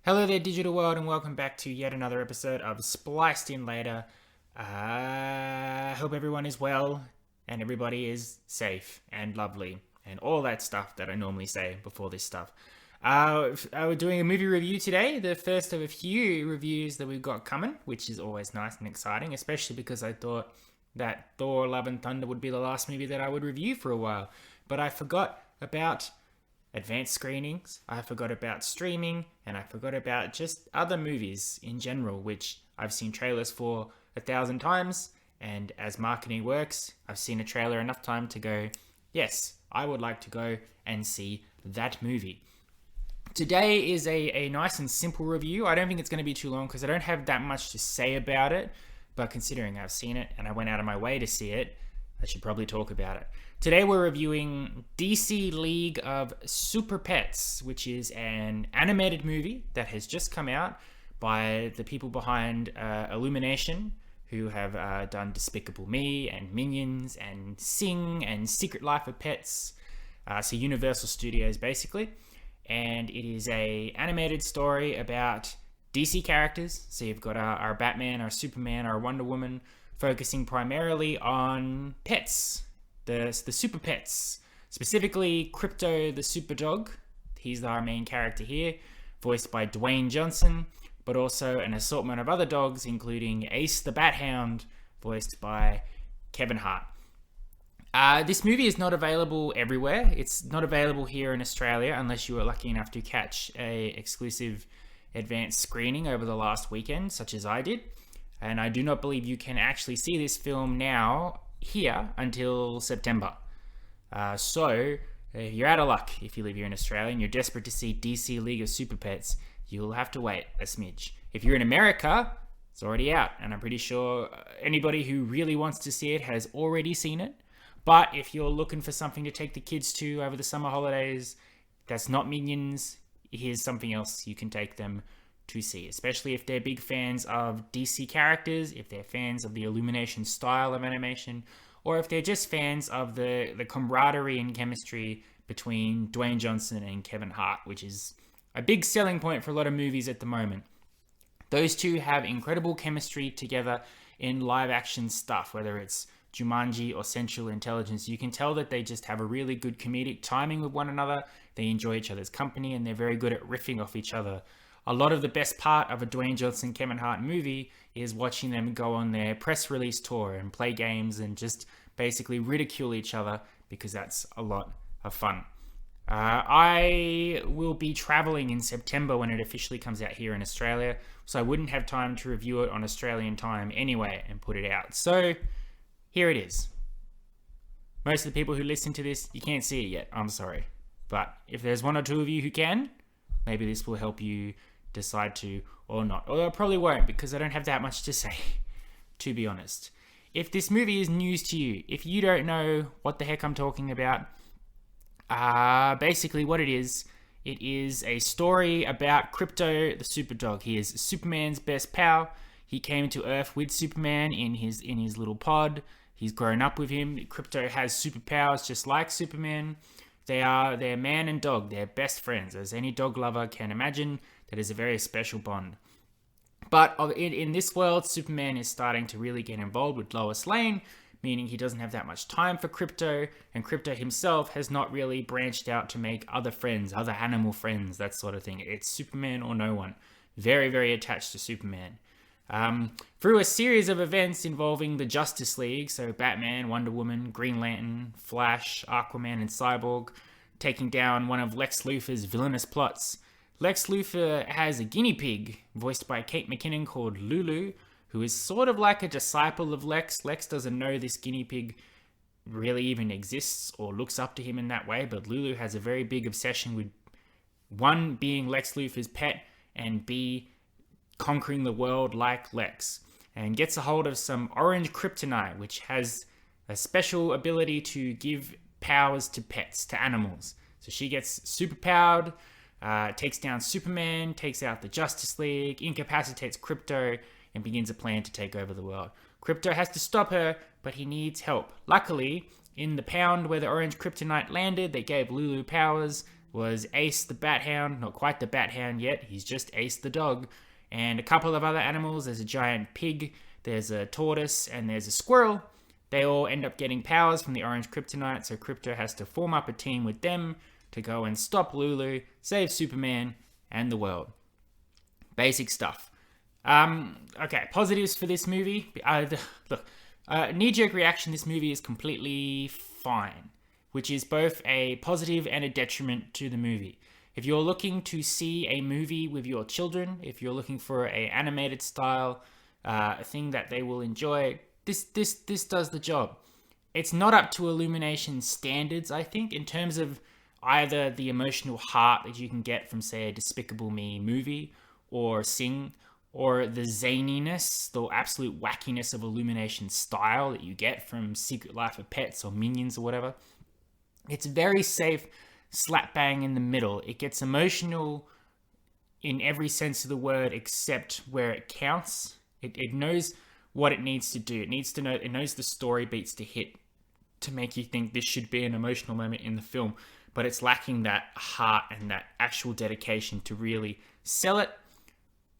Hello there, digital world, and welcome back to yet another episode of Spliced In Later. I hope everyone is well and everybody is safe and lovely and all that stuff that I normally say before this stuff. We're doing a movie review today, the first of a few reviews that we've got coming, which is always nice and exciting, especially because I thought that Thor Love and Thunder would be the last movie that I would review for a while. But I forgot about advanced screenings, I forgot about streaming, and I forgot about just other movies in general, which I've seen trailers for 1,000 times, and as marketing works, I've seen a trailer enough time to go, yes, I would like to go and see that movie. Today is a nice and simple review. I don't think it's going to be too long because I don't have that much to say about it, but considering I've seen it and I went out of my way to see it, I should probably talk about it. Today we're reviewing DC League of Super Pets, which is an animated movie that has just come out by the people behind Illumination, who have done Despicable Me and Minions and Sing and Secret Life of Pets. So Universal Studios basically. And it is a animated story about DC characters. So you've got our Batman, our Superman, our Wonder Woman, focusing primarily on pets, the super pets, specifically Krypto the super dog. He's our main character here, voiced by Dwayne Johnson, but also an assortment of other dogs, including Ace the Bat Hound, voiced by Kevin Hart. This movie is not available everywhere. It's not available here in Australia unless you were lucky enough to catch a exclusive advanced screening over the last weekend, such as I did. And I do not believe you can actually see this film now here until September. So you're out of luck if you live here in Australia and you're desperate to see DC League of Super Pets. You'll have to wait a smidge. If you're in America, it's already out. And I'm pretty sure anybody who really wants to see it has already seen it. But if you're looking for something to take the kids to over the summer holidays, that's not Minions. Here's something else you can take them to see, especially if they're big fans of DC characters, if they're fans of the Illumination style of animation, or if they're just fans of the camaraderie and chemistry between Dwayne Johnson and Kevin Hart, which is a big selling point for a lot of movies at the moment. Those two have incredible chemistry together in live action stuff, whether it's Jumanji or Central Intelligence. You can tell that they just have a really good comedic timing with one another. They enjoy each other's company and they're very good at riffing off each other. A lot of the best part of a Dwayne Johnson, Kevin Hart movie is watching them go on their press release tour and play games and just basically ridicule each other, because that's a lot of fun. I will be traveling in September when it officially comes out here in Australia, so I wouldn't have time to review it on Australian time anyway and put it out. So here it is. Most of the people who listen to this, you can't see it yet. I'm sorry. But if there's one or two of you who can, maybe this will help you decide to or not. Although I probably won't, because I don't have that much to say, to be honest. If this movie is news to you, if you don't know what the heck I'm talking about, basically what it is a story about Krypto the super dog. He is Superman's best pal. He came to Earth with Superman in his little pod. He's grown up with him. Krypto has superpowers just like Superman. They're man and dog. They're best friends. As any dog lover can imagine, that is a very special bond. But in this world, Superman is starting to really get involved with Lois Lane, meaning he doesn't have that much time for Krypto, and Krypto himself has not really branched out to make other friends, other animal friends, that sort of thing. It's Superman or no one. Very, very attached to Superman. Through a series of events involving the Justice League, so Batman, Wonder Woman, Green Lantern, Flash, Aquaman, and Cyborg, taking down one of Lex Luthor's villainous plots. Lex Luthor has a guinea pig, voiced by Kate McKinnon, called Lulu, who is sort of like a disciple of Lex. Lex doesn't know this guinea pig really even exists or looks up to him in that way, but Lulu has a very big obsession with, one, being Lex Luthor's pet, and B, conquering the world like Lex, and gets a hold of some orange kryptonite, which has a special ability to give powers to pets, to animals. So she gets superpowered, takes down Superman, takes out the Justice League, incapacitates Krypto, and begins a plan to take over the world. Krypto has to stop her, but he needs help. Luckily, in the pound where the orange kryptonite landed, they gave Lulu powers, was Ace the Bat Hound, not quite the Bat Hound yet, he's just Ace the dog, and a couple of other animals. There's a giant pig, there's a tortoise, and there's a squirrel. They all end up getting powers from the orange kryptonite, so Krypto has to form up a team with them to go and stop Lulu, save Superman, and the world. Basic stuff. Okay, positives for this movie. Knee-jerk reaction, this movie is completely fine, which is both a positive and a detriment to the movie. If you're looking to see a movie with your children, if you're looking for a animated style thing that they will enjoy, this does the job. It's not up to Illumination standards, I think, in terms of either the emotional heart that you can get from, say, a Despicable Me movie or Sing, or the zaniness, the absolute wackiness of Illumination style that you get from Secret Life of Pets or Minions or whatever. It's very safe, slap bang in the middle. It gets emotional in every sense of the word except where it counts. It knows what it needs to do. It knows the story beats to hit to make you think this should be an emotional moment in the film, but it's lacking that heart and that actual dedication to really sell it.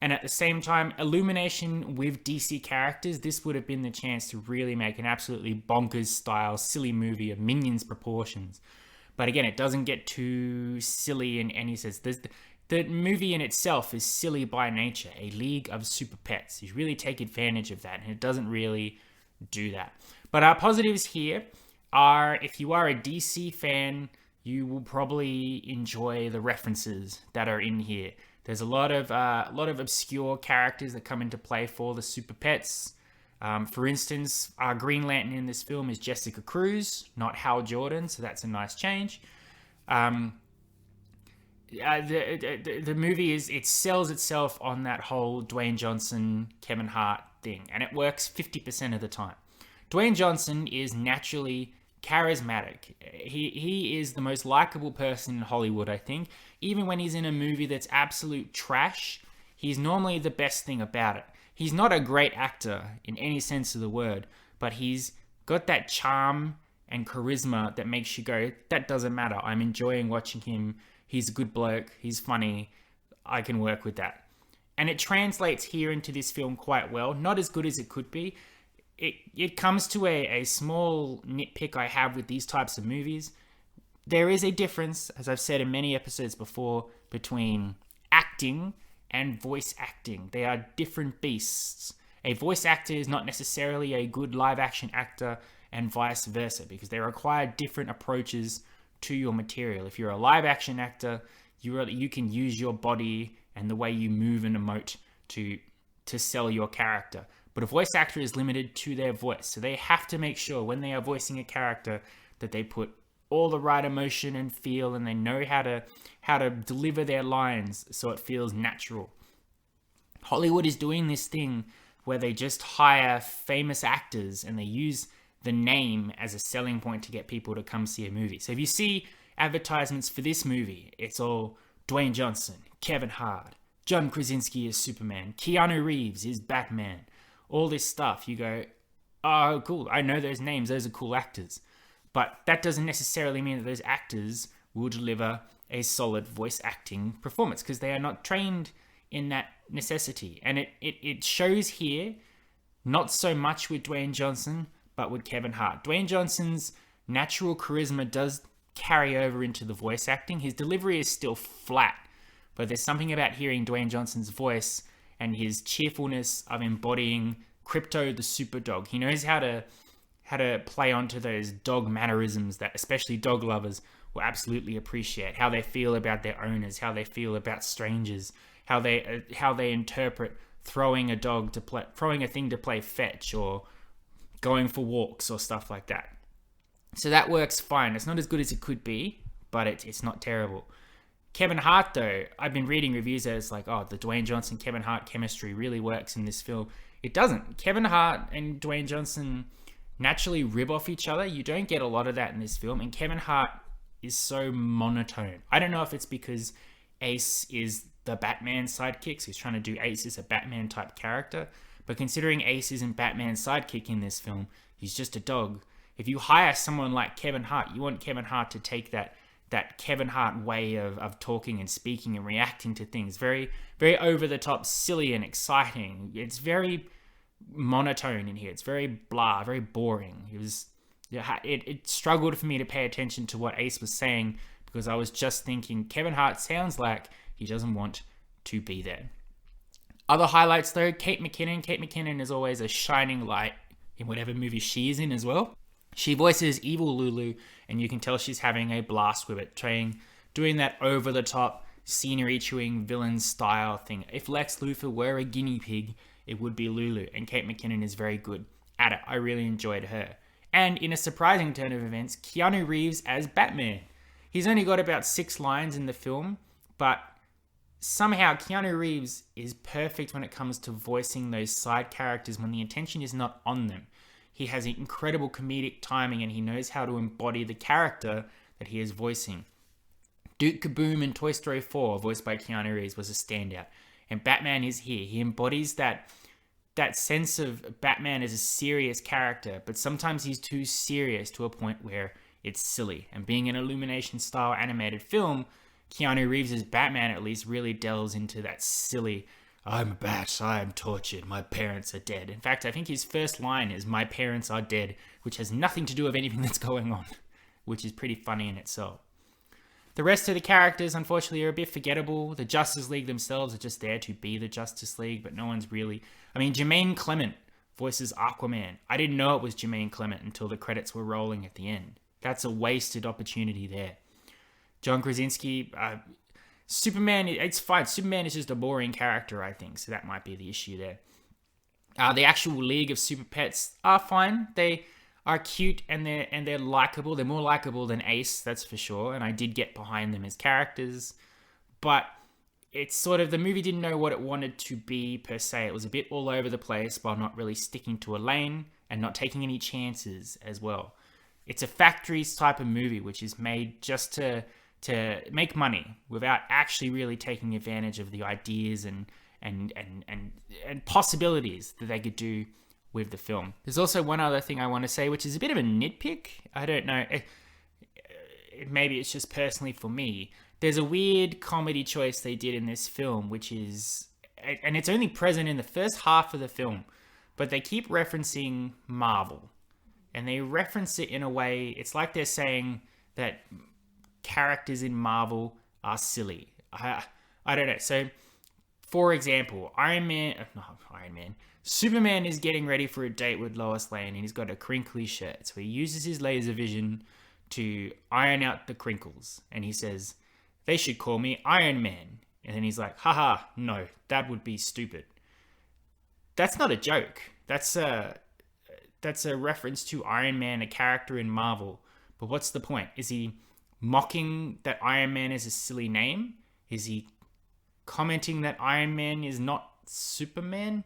And at the same time, Illumination with DC characters, this would have been the chance to really make an absolutely bonkers style, silly movie of Minions proportions. But again, it doesn't get too silly in any sense. The movie in itself is silly by nature, a league of super pets. You really take advantage of that, and it doesn't really do that. But our positives here are, if you are a DC fan, you will probably enjoy the references that are in here. There's a lot of obscure characters that come into play for the super pets. For instance, our Green Lantern in this film is Jessica Cruz, not Hal Jordan, so that's a nice change. The movie it sells itself on that whole Dwayne Johnson, Kevin Hart thing, and it works 50% of the time. Dwayne Johnson is naturally charismatic. He is the most likable person in Hollywood, I think. Even when he's in a movie that's absolute trash, he's normally the best thing about it. He's not a great actor in any sense of the word, but he's got that charm and charisma that makes you go, that doesn't matter. I'm enjoying watching him. He's a good bloke. He's funny. I can work with that. And it translates here into this film quite well. Not as good as it could be. It comes to a small nitpick I have with these types of movies. There is a difference, as I've said in many episodes before, between acting and voice acting. They are different beasts. A voice actor is not necessarily a good live action actor, and vice versa, because they require different approaches to your material. If you're a live action actor, you can use your body and the way you move and emote to sell your character. But a voice actor is limited to their voice, so they have to make sure when they are voicing a character that they put all the right emotion and feel, and they know how to deliver their lines so it feels natural. Hollywood is doing this thing where they just hire famous actors and they use the name as a selling point to get people to come see a movie. So if you see advertisements for this movie, it's all Dwayne Johnson, Kevin Hart, John Krasinski is Superman, Keanu Reeves is Batman, all this stuff. You go, oh, cool, I know those names, those are cool actors. But that doesn't necessarily mean that those actors will deliver a solid voice acting performance, because they are not trained in that necessity. And it shows here, not so much with Dwayne Johnson, but with Kevin Hart. Dwayne Johnson's natural charisma does carry over into the voice acting. His delivery is still flat, but there's something about hearing Dwayne Johnson's voice and his cheerfulness of embodying Krypto the super dog. He knows how to play onto those dog mannerisms that especially dog lovers will absolutely appreciate. How they feel about their owners, how they feel about strangers, how they interpret throwing a thing to play fetch or going for walks or stuff like that. So that works fine. It's not as good as it could be, but it's not terrible. Kevin Hart, though, I've been reading reviews that it's like, oh, the Dwayne Johnson-Kevin Hart chemistry really works in this film. It doesn't. Kevin Hart and Dwayne Johnson naturally rib off each other. You don't get a lot of that in this film, and Kevin Hart is so monotone. I don't know if it's because Ace is the Batman sidekick, so he's trying to do Ace as a Batman type character, but considering Ace isn't Batman's sidekick in this film, he's just a dog. If you hire someone like Kevin Hart, you want Kevin Hart to take that that Kevin Hart way of talking and speaking and reacting to things. Very, very over the top, silly and exciting. It's very monotone in here. It's very blah, very boring. It struggled for me to pay attention to what Ace was saying because I was just thinking Kevin Hart sounds like he doesn't want to be there. Other highlights though, Kate McKinnon. Kate McKinnon is always a shining light in whatever movie she is in as well. She voices evil Lulu, and you can tell she's having a blast with it, doing that over-the-top, scenery-chewing villain style thing. If Lex Luthor were a guinea pig, it would be Lulu, and Kate McKinnon is very good at it. I really enjoyed her. And in a surprising turn of events, Keanu Reeves as Batman. He's only got about 6 lines in the film, but somehow Keanu Reeves is perfect when it comes to voicing those side characters when the attention is not on them. He has incredible comedic timing and he knows how to embody the character that he is voicing. Duke Kaboom in Toy Story 4, voiced by Keanu Reeves, was a standout. And Batman is here. He embodies that sense of Batman as a serious character, but sometimes he's too serious to a point where it's silly. And being an Illumination-style animated film, Keanu Reeves' Batman at least really delves into that silly, I'm a bat, I am tortured, my parents are dead. In fact, I think his first line is, my parents are dead, which has nothing to do with anything that's going on, which is pretty funny in itself. The rest of the characters, unfortunately, are a bit forgettable. The Justice League themselves are just there to be the Justice League, but no one's really... I mean, Jermaine Clement voices Aquaman. I didn't know it was Jermaine Clement until the credits were rolling at the end. That's a wasted opportunity there. John Krasinski... Superman, it's fine. Superman is just a boring character, I think, so that might be the issue there. The actual League of Super Pets are fine. They are cute and they're likable. They're more likable than Ace, that's for sure, and I did get behind them as characters. But it's sort of, the movie didn't know what it wanted to be per se. It was a bit all over the place while not really sticking to a lane and not taking any chances as well. It's a factories type of movie, which is made just to make money without actually really taking advantage of the ideas and possibilities that they could do with the film. There's also one other thing I want to say, which is a bit of a nitpick. I don't know. Maybe it's just personally for me. There's a weird comedy choice they did in this film, which is, and it's only present in the first half of the film, but they keep referencing Marvel. And they reference it in a way, it's like they're saying that characters in Marvel are silly. I don't know. So, for example, Superman is getting ready for a date with Lois Lane and he's got a crinkly shirt. So he uses his laser vision to iron out the crinkles. And he says, they should call me Iron Man. And then he's like, haha, no, that would be stupid. That's not a joke. That's a reference to Iron Man, a character in Marvel. But what's the point? Is he mocking that Iron Man is a silly name? Is he commenting that Iron Man is not Superman?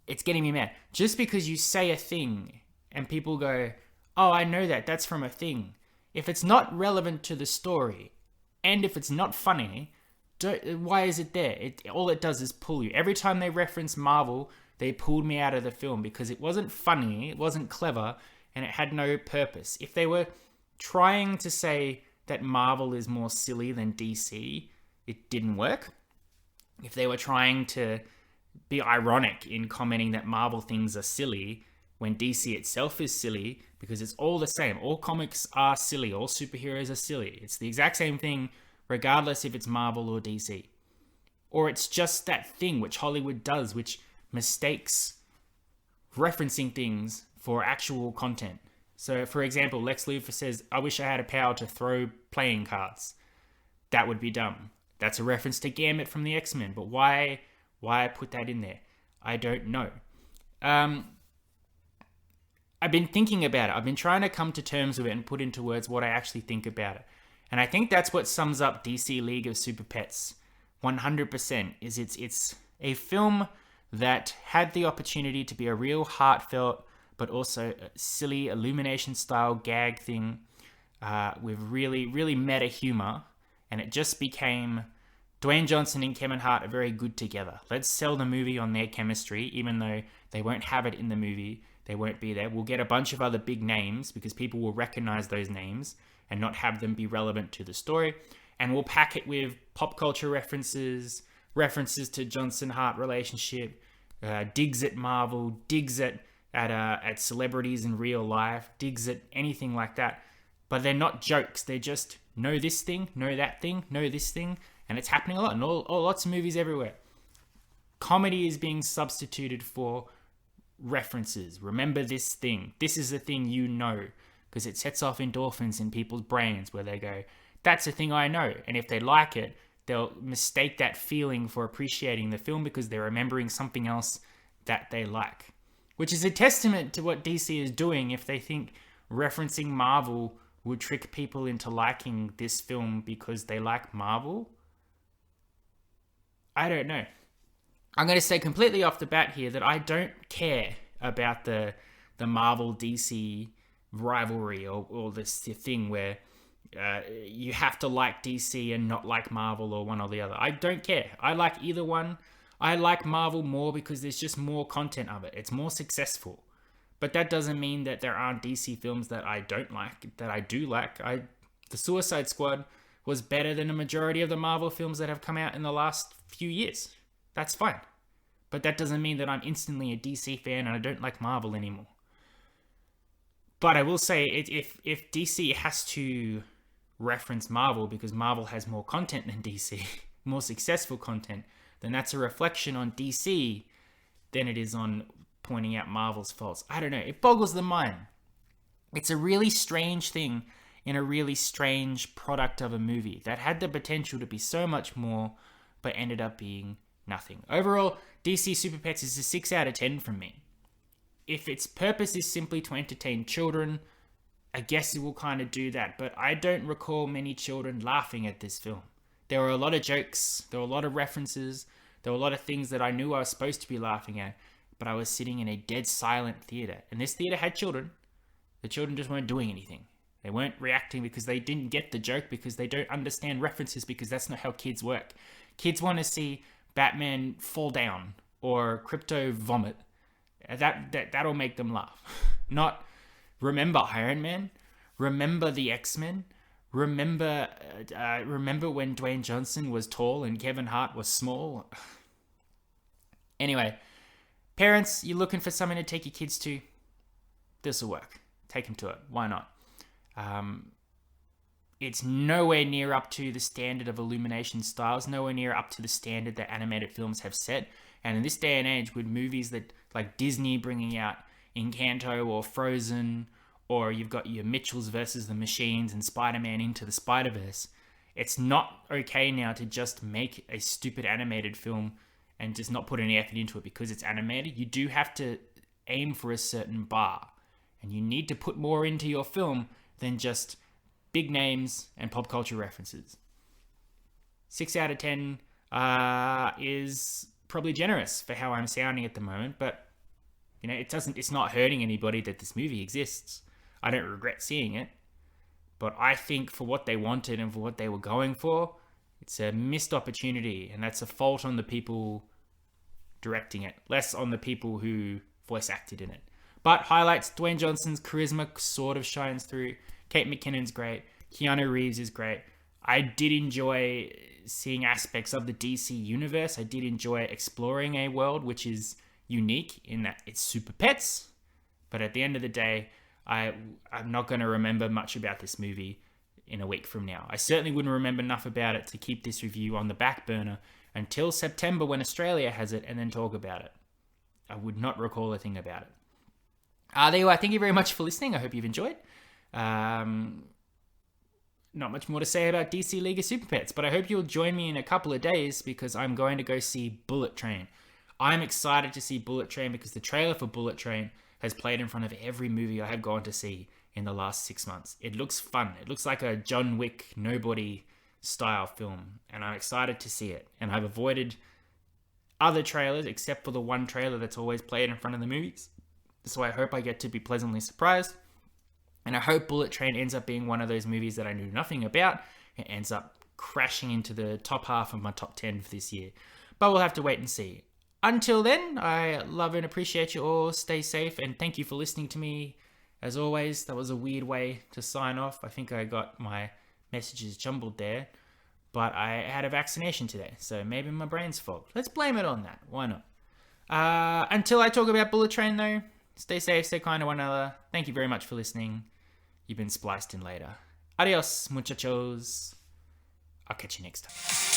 It's getting me mad. Just because you say a thing and people go, oh, I know that's from a thing. If it's not relevant to the story and if it's not funny, why is it there? All it does is pull you. Every time they reference Marvel, they pulled me out of the film because it wasn't funny, it wasn't clever, and it had no purpose. If they were trying to say that Marvel is more silly than DC, it didn't work. If they were trying to be ironic in commenting that Marvel things are silly when DC itself is silly, because it's all the same. All comics are silly. All superheroes are silly. It's the exact same thing, regardless if it's Marvel or DC. Or it's just that thing which Hollywood does, which mistakes referencing things for actual content. So, for example, Lex Luthor says, I wish I had a power to throw playing cards. That would be dumb. That's a reference to Gambit from the X-Men, but why put that in there? I don't know. I've been thinking about it. I've been trying to come to terms with it and put into words what I actually think about it. And I think that's what sums up DC League of Super Pets 100%, is it's a film that had the opportunity to be a real heartfelt but also a silly Illumination-style gag thing with really, really meta humor. And it just became, Dwayne Johnson and Kevin Hart are very good together. Let's sell the movie on their chemistry, even though they won't have it in the movie. They won't be there. We'll get a bunch of other big names because people will recognize those names. and not have them be relevant to the story. And we'll pack it with pop culture references to Johnson-Hart relationship, digs at Marvel, digs at celebrities in real life, digs at anything like that. But they're not jokes. They're just know this thing, know that thing, know this thing. And it's happening a lot in lots of movies everywhere. Comedy is being substituted for references. Remember this thing. This is the thing you know. Because it sets off endorphins in people's brains where they go, that's a thing I know. And if they like it, they'll mistake that feeling for appreciating the film because they're remembering something else that they like. Which is a testament to what DC is doing if they think referencing Marvel would trick people into liking this film because they like Marvel. I don't know. I'm going to say completely off the bat here that I don't care about the Marvel DC rivalry or this thing where you have to like DC and not like Marvel or one or the other. I don't care. I like either one. I like Marvel more because there's just more content of it. It's more successful. But that doesn't mean that there aren't DC films that I don't like, that I do like. The Suicide Squad was better than a majority of the Marvel films that have come out in the last few years. That's fine. But that doesn't mean that I'm instantly a DC fan and I don't like Marvel anymore. But I will say, if DC has to reference Marvel because Marvel has more content than DC, more successful content, then that's a reflection on DC than it is on pointing out Marvel's faults. I don't know. It boggles the mind. It's a really strange thing in a really strange product of a movie that had the potential to be so much more, but ended up being nothing. Overall, DC Super Pets is a 6 out of 10 from me. If its purpose is simply to entertain children, I guess it will kind of do that, but I don't recall many children laughing at this film. There were a lot of jokes, there were a lot of references, there were a lot of things that I knew I was supposed to be laughing at, but I was sitting in a dead silent theater. And this theater had children. The children just weren't doing anything. They weren't reacting because they didn't get the joke, because they don't understand references, because that's not how kids work. Kids want to see Batman fall down or Krypto vomit. That'll make them laugh. Not remember Iron Man, remember the X-Men, remember when Dwayne Johnson was tall and Kevin Hart was small. Anyway, parents, you're looking for something to take your kids to, this will work. Take them to it. Why not? It's nowhere near up to the standard of Illumination styles, nowhere near up to the standard that animated films have set. And in this day and age, with movies that like Disney bringing out Encanto or Frozen, or you've got your Mitchells versus the Machines and Spider-Man Into the Spider-Verse, it's not okay now to just make a stupid animated film and just not put any effort into it because it's animated. You do have to aim for a certain bar, and you need to put more into your film than just big names and pop culture references. 6 out of 10 is probably generous for how I'm sounding at the moment, but you know, it's not hurting anybody that this movie exists. I don't regret seeing it, but I think for what they wanted and for what they were going for, it's a missed opportunity, and that's a fault on the people directing it, less on the people who voice acted in it. But highlights, Dwayne Johnson's charisma sort of shines through. Kate McKinnon's great. Keanu Reeves is great. I did enjoy seeing aspects of the DC universe. I did enjoy exploring a world which is unique in that it's super pets. But at the end of the day, I'm not going to remember much about this movie in a week from now. I certainly wouldn't remember enough about it to keep this review on the back burner until September when Australia has it, and then talk about it. I would not recall a thing about it. There you are. Thank you very much for listening. I hope you've enjoyed. Not much more to say about DC League of Super Pets, but I hope you'll join me in a couple of days because I'm going to go see Bullet Train. I'm excited to see Bullet Train because the trailer for Bullet Train has played in front of every movie I have gone to see in the last 6 months. It looks fun. It looks like a John Wick nobody style film, and I'm excited to see it. And I've avoided other trailers except for the one trailer that's always played in front of the movies. So I hope I get to be pleasantly surprised. And I hope Bullet Train ends up being one of those movies that I knew nothing about. It ends up crashing into the top half of my top 10 for this year. But we'll have to wait and see. Until then, I love and appreciate you all. Stay safe, and thank you for listening to me As always, that was a weird way to sign off. I think I got my messages jumbled there. But I had a vaccination today, so maybe my brain's fault. Let's blame it on that. Why not? Until I talk about Bullet Train, though, stay safe, stay kind to one another. Thank you very much for listening. You've been spliced in later. Adios, muchachos. I'll catch you next time.